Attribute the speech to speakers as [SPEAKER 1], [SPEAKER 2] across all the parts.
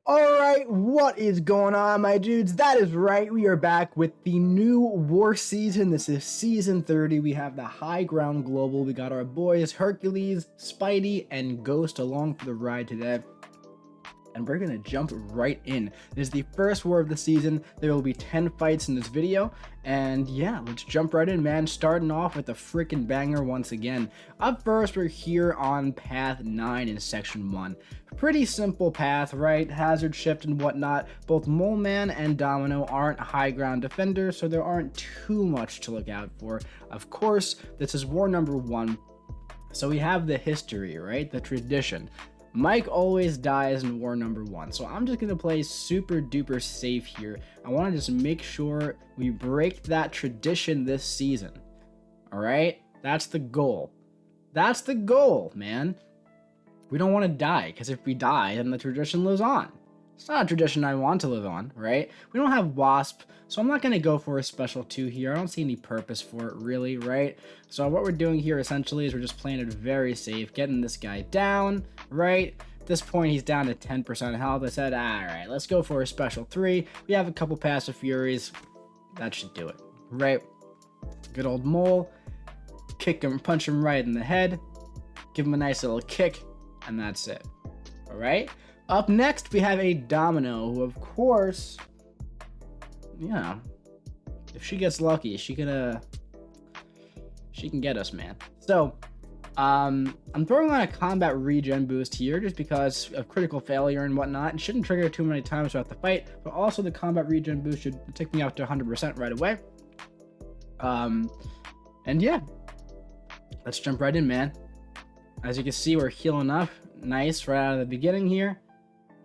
[SPEAKER 1] Alright, what is going on, my dudes? That is right, we are back with the new war season. This is season 30. We have the High Ground Global. We got our boys Hercules, Spidey, and Ghost along for the ride today. And we're gonna jump right in. This is the first war of the season. There will be 10 fights in this video. And yeah, let's jump right in, man. Starting off with a freaking banger once again. Up first, we're here on path 9 in section 1. Pretty simple path, right? Hazard shift and whatnot. Both Mole Man and Domino aren't high ground defenders, so there aren't too much to look out for. Of course, this is war number 1. So we have the history, right? The tradition. Mike always dies in war number 1, so I'm just going to play super duper safe here. I want to just make sure we break that tradition this season. Alright? That's the goal. That's the goal, man. We don't want to die, because if we die, then the tradition lives on. It's not a tradition I want to live on, right? We don't have Wasp, so I'm not going to go for a special 2 here. I don't see any purpose for it, really, right? So what we're doing here, essentially, is we're just playing it very safe, getting this guy down, right? At this point, he's down to 10% health. I said, alright, let's go for a special 3. We have a couple passive furies. That should do it, right? Good old Mole. Kick him, punch him right in the head. Give him a nice little kick, and that's it. Alright? Up next, we have a Domino, who, of course, yeah, if she gets lucky, she can get us, man. So, I'm throwing on a combat regen boost here just because of critical failure and whatnot. It shouldn't trigger too many times throughout the fight, but also the combat regen boost should take me up to 100% right away. And yeah, let's jump right in, man. As you can see, we're healing up. Nice, right out of the beginning here.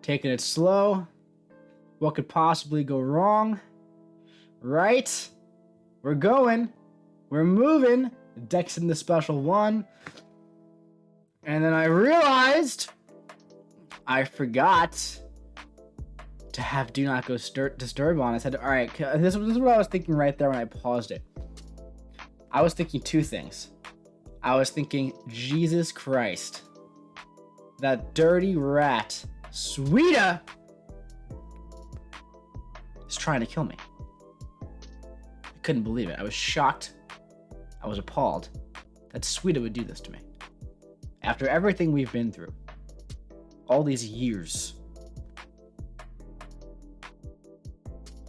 [SPEAKER 1] Taking it slow. What could possibly go wrong? Right? We're going. We're moving. Dex in the special 1. And then I realized I forgot to have Do Not Go Disturb on. I said, alright, this is what I was thinking right there when I paused it. I was thinking 2 things. I was thinking, Jesus Christ. That dirty rat, SWEDEAH, is trying to kill me. I couldn't believe it. I was shocked. I was appalled that SWEDEAH would do this to me. After everything we've been through. All these years.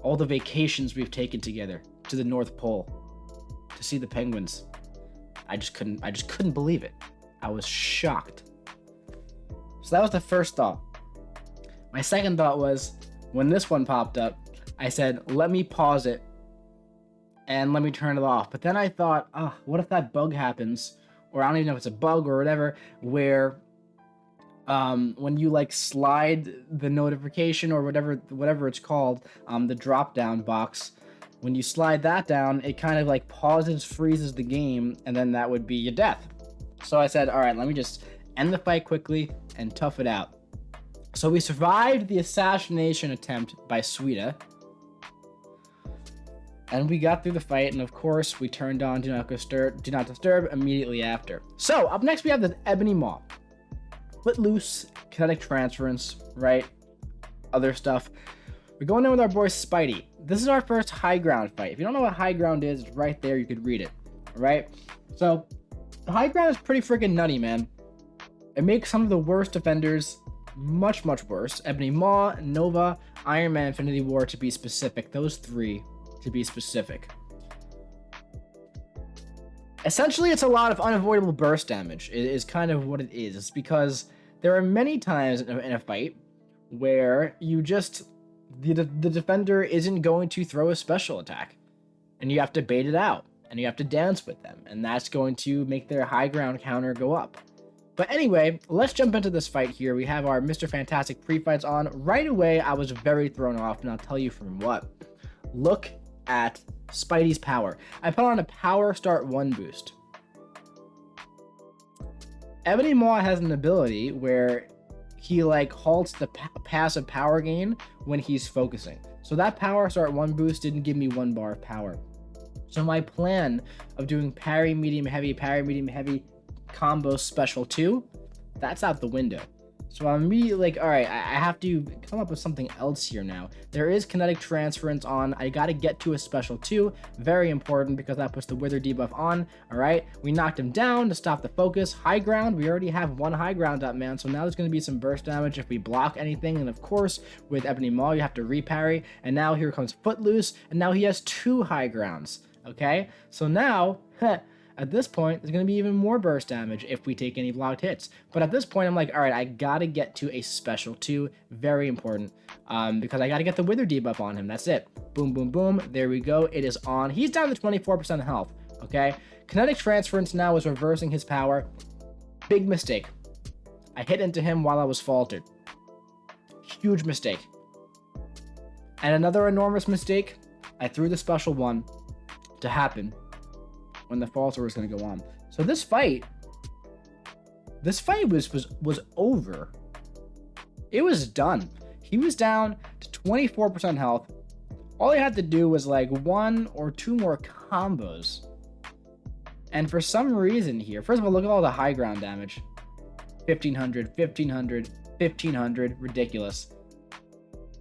[SPEAKER 1] All the vacations we've taken together to the North Pole to see the penguins. I just couldn't believe it. I was shocked. So that was the first thought. My second thought was, when this one popped up, I said, let me pause it and let me turn it off. But then I thought, what if that bug happens? Or I don't even know if it's a bug or whatever, where when you like slide the notification or whatever it's called, the drop down box, when you slide that down, it kind of like pauses, freezes the game, and then that would be your death. So I said, all right, let me just end the fight quickly and tough it out. So we survived the assassination attempt by SWEDEAH. And we got through the fight, and of course, we turned on Do Not Disturb immediately after. So, up next we have the Ebony Maw. Footloose, kinetic transference, right? Other stuff. We're going in with our boy Spidey. This is our first high ground fight. If you don't know what high ground is, it's right there, you could read it. Alright? So, the high ground is pretty freaking nutty, man. It makes some of the worst defenders much, much worse. Ebony Maw, Nova, Iron Man, Infinity War to be specific. Those 3 to be specific. Essentially, it's a lot of unavoidable burst damage is kind of what it is. It's because there are many times in a fight where you just... The defender isn't going to throw a special attack. And you have to bait it out. And you have to dance with them. And that's going to make their high ground counter go up. But anyway, let's jump into this fight here. We have our Mr. Fantastic pre-fights on. Right away, I was very thrown off, and I'll tell you from what. Look at Spidey's power. I put on a power start 1 boost. Ebony Maw has an ability where he like halts the passive power gain when he's focusing. So that power start 1 boost didn't give me 1 bar of power. So my plan of doing parry, medium, heavy combo special 2, that's out the window. So I'm immediately like, all right, I have to come up with something else here now. There is kinetic transference on. I got to get to a special 2. Very important because that puts the wither debuff on. All right, we knocked him down to stop the focus. High ground, we already have 1 high ground up, man. So now there's going to be some burst damage if we block anything. And of course, with Ebony Maw, you have to reparry. And now here comes Footloose. And now he has 2 high grounds. Okay, so now... At this point, there's going to be even more burst damage if we take any blocked hits. But at this point, I'm like, all right, I got to get to a special 2. Very important. Because I got to get the wither debuff on him. That's it. Boom, boom, boom. There we go. It is on. He's down to 24% health. Okay. Kinetic transference now is reversing his power. Big mistake. I hit into him while I was faltered. Huge mistake. And another enormous mistake. I threw the special 1 to happen when the falter was going to go on. So this fight was over. It was done. He was down to 24% health. All he had to do was like 1 or 2 more combos. And for some reason here, first of all, look at all the high ground damage. 1500, 1500, 1500, ridiculous.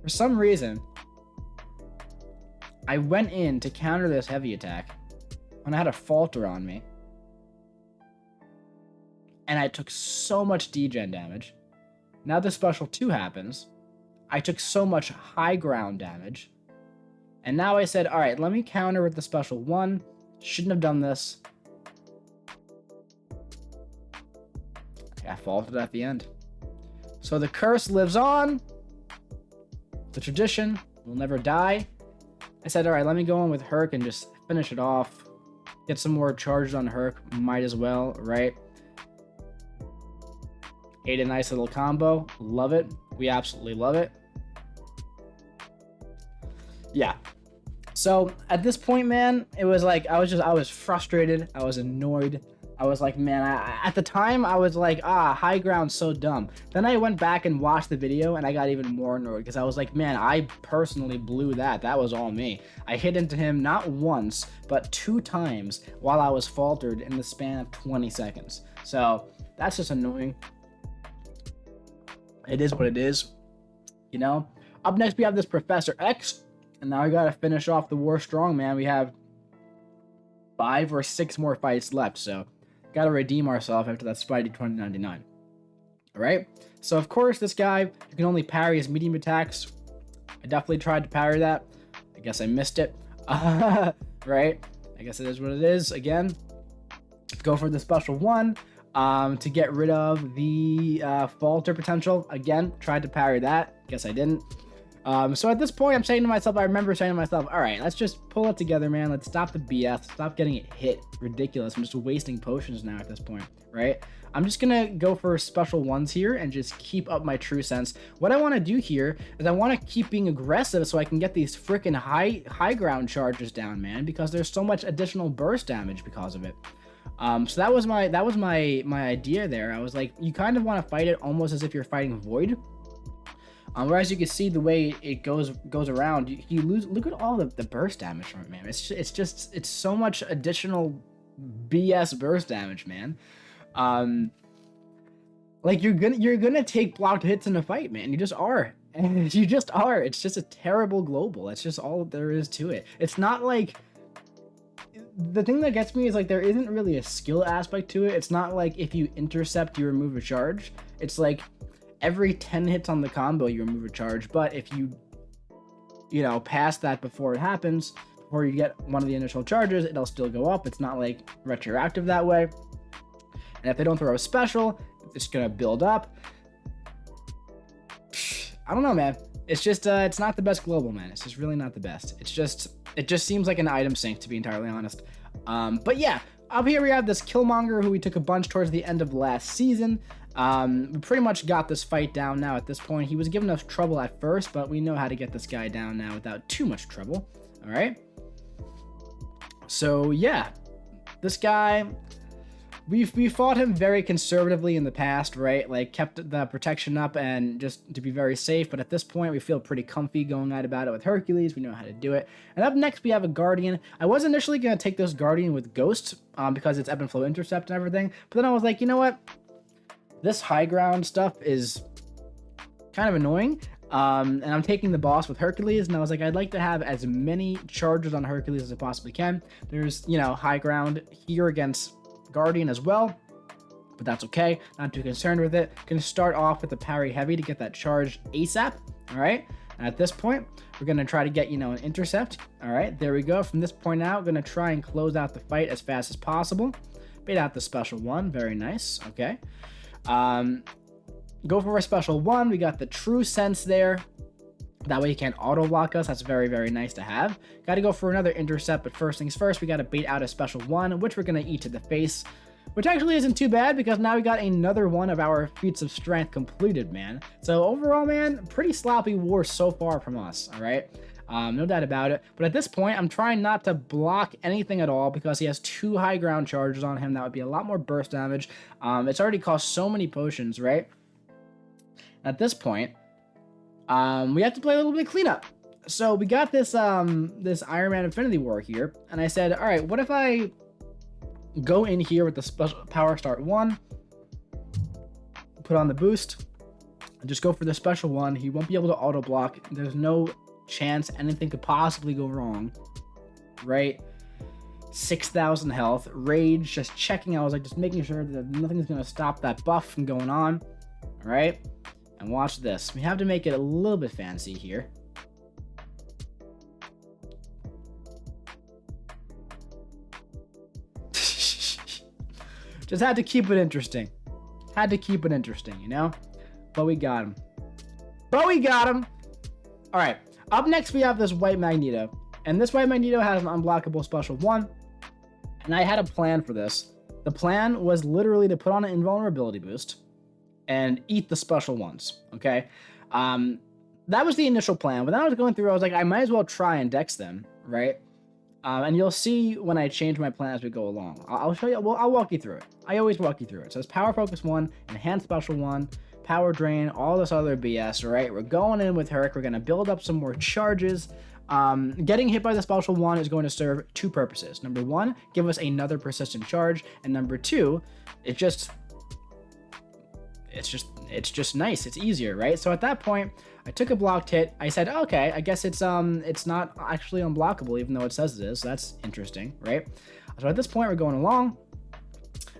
[SPEAKER 1] For some reason, I went in to counter this heavy attack when I had a falter on me, and I took so much degen damage. Now the special 2 happens. I took so much high ground damage, and now I said, all right, let me counter with the special 1. Shouldn't have done this. I faltered at the end. So the curse lives on. The tradition will never die. I said, all right, let me go in with Herc and just finish it off. Get some more charges on Herc, might as well, right? Ate a nice little combo, love it. We absolutely love it. Yeah. So at this point, man, it was like, I was frustrated. I was annoyed. I was like, man, at the time, I was like, high ground's so dumb. Then I went back and watched the video, and I got even more annoyed because I was like, man, I personally blew that. That was all me. I hit into him not once, but 2 times while I was faltered in the span of 20 seconds. So that's just annoying. It is what it is, you know? Up next, we have this Professor X, and now I gotta finish off the War Strongman. We have 5 or 6 more fights left, so gotta redeem ourselves after that Spidey 2099. Alright, so of course this guy, you can only parry his medium attacks. I definitely tried to parry that. I guess I missed it. Right? I guess it is what it is. Again, go for the special 1 to get rid of the falter potential. Again, tried to parry that. Guess I didn't. So at this point, I'm saying to myself, I remember saying to myself, all right, let's just pull it together, man. Let's stop the BS. Stop getting it hit. Ridiculous. I'm just wasting potions now at this point, right? I'm just going to go for special 1s here and just keep up my true sense. What I want to do here is I want to keep being aggressive so I can get these freaking high ground charges down, man, because there's so much additional burst damage because of it. So that was my idea there. I was like, you kind of want to fight it almost as if you're fighting Void. Whereas you can see the way it goes around, you lose. Look at all the burst damage from it, man. It's so much additional BS burst damage, man. Like you're gonna take blocked hits in a fight, man. You just are, and you just are. It's just a terrible global. That's just all there is to it. It's not like the thing that gets me is like there isn't really a skill aspect to it. It's not like if you intercept, you remove a charge. It's like every 10 hits on the combo, you remove a charge. But if you pass that before it happens, before you get one of the initial charges, it'll still go up. It's not like retroactive that way. And if they don't throw a special, it's gonna build up. I don't know, man. It's just it's not the best global, man. It's just really not the best. It just seems like an item sink, to be entirely honest. But yeah, up here we have this Killmonger who we took a bunch towards the end of last season. We pretty much got this fight down now at this point. He was giving us trouble at first, but we know how to get this guy down now without too much trouble. All right. So yeah, this guy, we fought him very conservatively in the past, right? Like kept the protection up and just to be very safe. But at this point, we feel pretty comfy going at about it with Hercules. We know how to do it. And up next, we have a Guardian. I was initially going to take this Guardian with Ghost because it's ebb and flow intercept and everything. But then I was like, you know what? This high ground stuff is kind of annoying. And I'm taking the boss with Hercules, and I was like, I'd like to have as many charges on Hercules as I possibly can. There's, you know, high ground here against Guardian as well, but that's okay. Not too concerned with it. Gonna start off with the parry heavy to get that charge ASAP. All right. And at this point, we're gonna try to get, you know, an intercept. All right, there we go. From this point out, gonna try and close out the fight as fast as possible. Bait out the special one. Very nice. Okay. Go for a special one. We got the true sense there. That way you can't auto block us. That's very, very nice to have. Got to go for another intercept, but first things first, we got to bait out a special one, which we're going to eat to the face, which actually isn't too bad because now we got another one of our feats of strength completed, man. So overall, man, pretty sloppy war so far from us, all right? No doubt about it. But at this point, I'm trying not to block anything at all because he has 2 high ground charges on him. That would be a lot more burst damage. It's already cost so many potions, right? At this point, we have to play a little bit of cleanup. So we got this this Iron Man Infinity War here, and I said, all right, what if I go in here with the special power start 1, put on the boost, and just go for the special one. He won't be able to auto block. There's no chance anything could possibly go wrong, right? 6,000 health, rage, just checking. I was like, just making sure that nothing's gonna stop that buff from going on. All right. And watch this. We have to make it a little bit fancy here. Just had to keep it interesting. Had to keep it interesting, you know? But we got him. All right. Up next, we have this white Magneto. And this white Magneto has an unblockable special one. And I had a plan for this. The plan was literally to put on an invulnerability boost and eat the special ones, okay? That was the initial plan, but then I was going through, I was like, I might as well try and dex them, right? And you'll see when I change my plan as we go along. I'll show you, well, I'll walk you through it. I always walk you through it. So it's Power Focus 1, Enhanced Special 1, Power Drain, all this other BS, right? We're going in with Herc, we're gonna build up some more charges. Getting hit by the special one is going to serve 2 purposes. Number 1, give us another persistent charge, and number 2, it's just nice. It's easier, right? So at that point, I took a blocked hit. I said, okay, I guess it's not actually unblockable, even though it says it is. So that's interesting, right? So at this point, we're going along,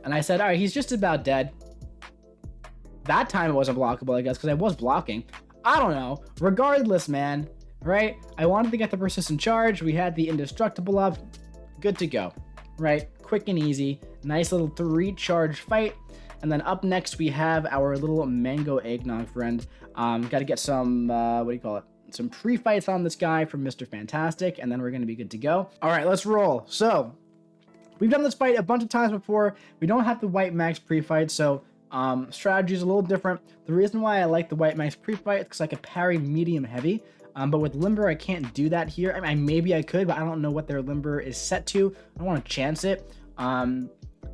[SPEAKER 1] and I said, all right, he's just about dead. That time it wasn't blockable, I guess, because I was blocking. I don't know. Regardless, man, right? I wanted to get the persistent charge. We had the indestructible up. Good to go, right? Quick and easy. Nice little 3-charge fight. And then up next, we have our little mango eggnog friend. Got to get some, some pre-fights on this guy from Mr. Fantastic, and then we're going to be good to go. All right, let's roll. So, we've done this fight a bunch of times before. We don't have the White Max pre-fight, so strategy is a little different. The reason why I like the White Max pre-fight is because I could parry medium heavy. But with Limber, I can't do that here. I mean, maybe I could, but I don't know what their Limber is set to. I don't want to chance it.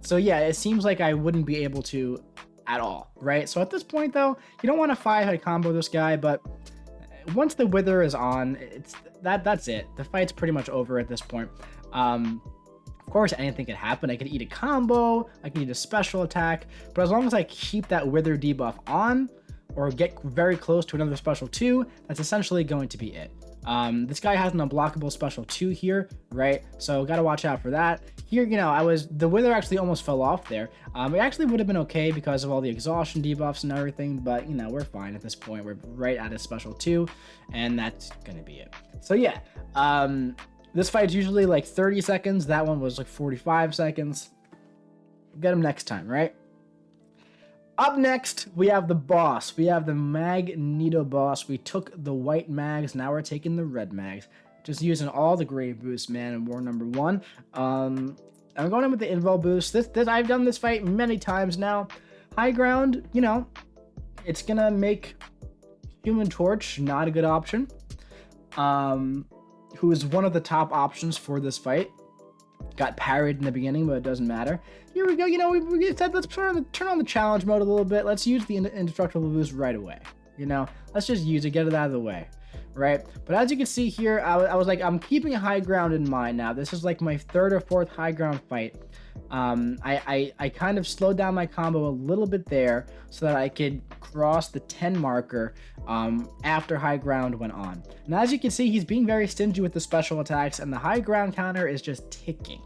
[SPEAKER 1] So yeah, it seems like I wouldn't be able to at all, right? So at this point, though, you don't want to 5-hit combo this guy, but once the Wither is on, that's it. The fight's pretty much over at this point. Of course, anything could happen. I could eat a combo, I can eat a special attack, but as long as I keep that Wither debuff on, or get very close to another special 2, that's essentially going to be it. This guy has an unblockable special 2 here, right? So gotta watch out for that. Here, you know, the Wither actually almost fell off there. It actually would have been okay because of all the exhaustion debuffs and everything, but you know, we're fine at this point. We're right at a special 2, and that's gonna be it. So yeah, this fight's usually like 30 seconds. That one was like 45 seconds. Get him next time, right? Up next, we have the boss. We have the Magneto boss. We took the white mags. Now we're taking the red mags. Just using all the grave boosts, man, in war number 1. I'm going in with the invul boost. This I've done this fight many times now. High ground, you know, it's gonna make Human Torch not a good option. Who is one of the top options for this fight. Got parried in the beginning, but it doesn't matter. Here we go. You know, we said let's turn on the challenge mode a little bit. Let's use the indestructible boost right away. You know, let's just use it, get it out of the way, right? But as you can see here, I was like, I'm keeping high ground in mind now. This is like my 3rd or 4th high ground fight. I kind of slowed down my combo a little bit there so that I could cross the 10 marker after high ground went on. And as you can see, he's being very stingy with the special attacks, and the high ground counter is just ticking.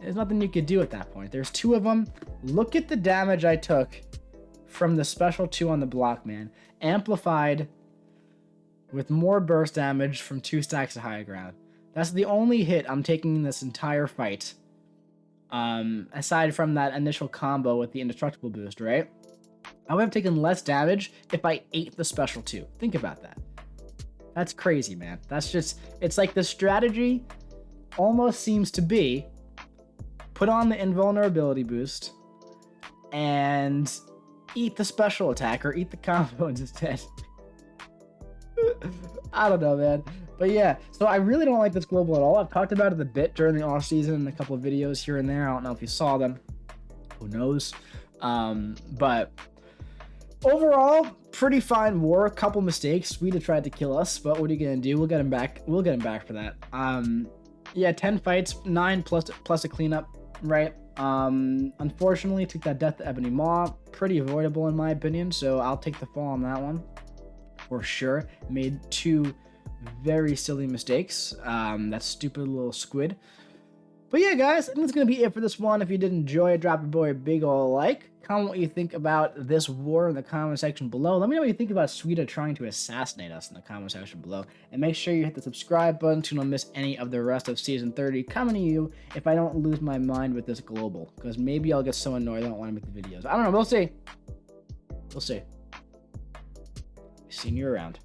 [SPEAKER 1] There's nothing you could do at that point. There's 2 of them. Look at the damage I took from the special 2 on the block, man. Amplified with more burst damage from 2 stacks of high ground. That's the only hit I'm taking in this entire fight. Aside from that initial combo with the indestructible boost, right? I would have taken less damage if I ate the special 2. Think about that. That's crazy, man. That's just, it's like the strategy almost seems to be put on the invulnerability boost and eat the special attack or eat the combo instead. I don't know, man. But yeah, so I really don't like this global at all. I've talked about it a bit during the off season in a couple of videos here and there. I don't know if you saw them. Who knows? But overall, pretty fine war. A couple mistakes. SWEDEAH tried to kill us, but what are you gonna do? We'll get him back. We'll get him back for that. Yeah, 10 fights, 9 plus a cleanup, right? Unfortunately, took that death to Ebony Maw. Pretty avoidable in my opinion, so I'll take the fall on that one for sure. Made 2 very silly mistakes. That stupid little squid. But yeah, guys, I think that's going to be it for this one. If you did enjoy it, drop a boy a big ol' like. Comment what you think about this war in the comment section below. Let me know what you think about SWEDEAH trying to assassinate us in the comment section below. And make sure you hit the subscribe button so you don't miss any of the rest of Season 30 coming to you if I don't lose my mind with this global. Because maybe I'll get so annoyed I don't want to make the videos. I don't know. We'll see. We'll see. See you around.